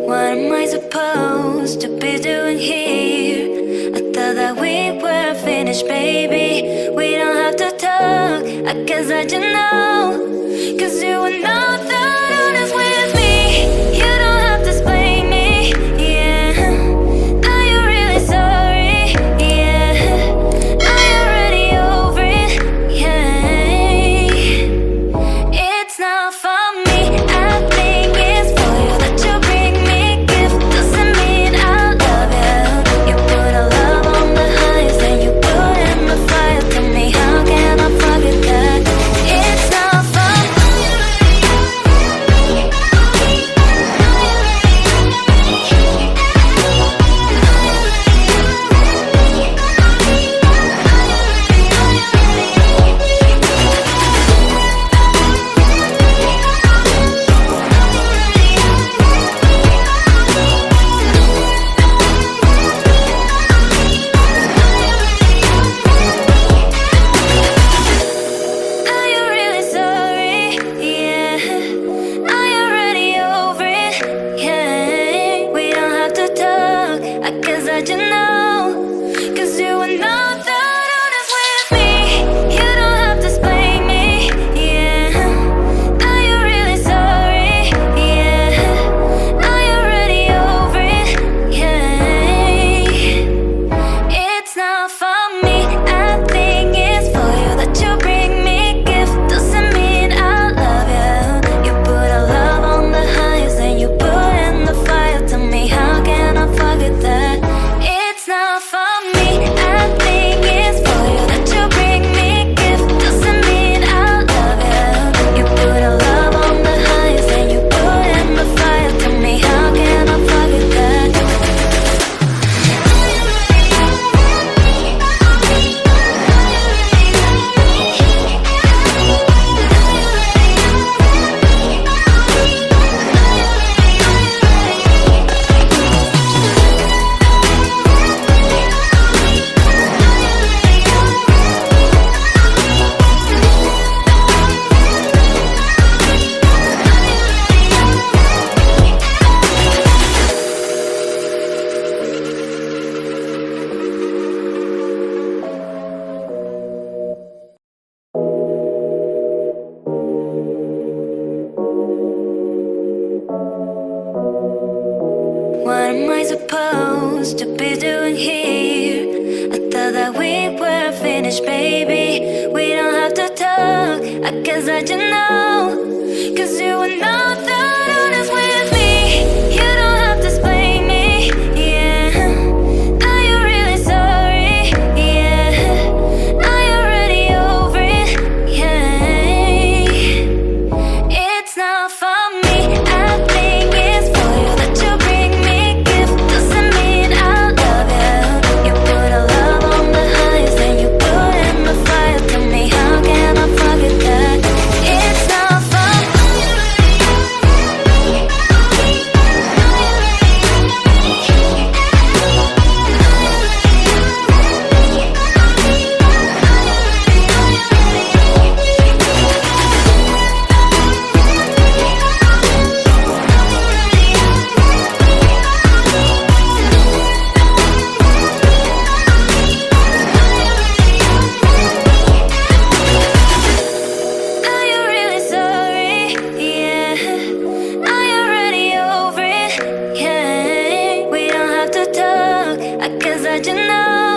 What am I supposed to be doing here? I thought that we were finished, baby. We don't have to talk, I guess I just know. Cause you are not that honest with me. You don't have to explain me, yeah. Are you really sorry? Yeah. Are you already over it? Yeah. It's not for me, I think it's for you that you bring me gift. Doesn't mean I love you. You put a love on the highest and you put in the fire. Tell me how can I forget that? It's not for me. Are you really sorry? Yeah. Are you already over it? Yeah. We don't have to talk, I guess I just know. Cause you are not that honest with me. You don't have to explain me, yeah. Are you really sorry? Yeah. Are you already over it? Yeah. It's not for me, I think it's for you that you bring me gift. Doesn't mean I love you. You put a love on the highest and you put in the fire. Tell me how can I forget that? It's not for me, I think it's for you that you bring me gift. Doesn't mean I love you. You put a love on the highest and you put in the fire. Tell me how can I forget that? What am I supposed to be doing here? I thought that we were finished, baby. We don't have to talk, I guess I just know. Cause you are not that honest with me. You don't have to explain me, yeah. Are you really sorry? Yeah. Are you already over it? Yeah. It's not for me, I think it's for you that you bring me gift. Doesn't mean I love you. You put a love on the highest and you put in the fire. Tell me how can I forget that? It's not for me. Are you really sorry? Yeah. Are you already over it? Yeah. We don't have to talk, I guess I just know.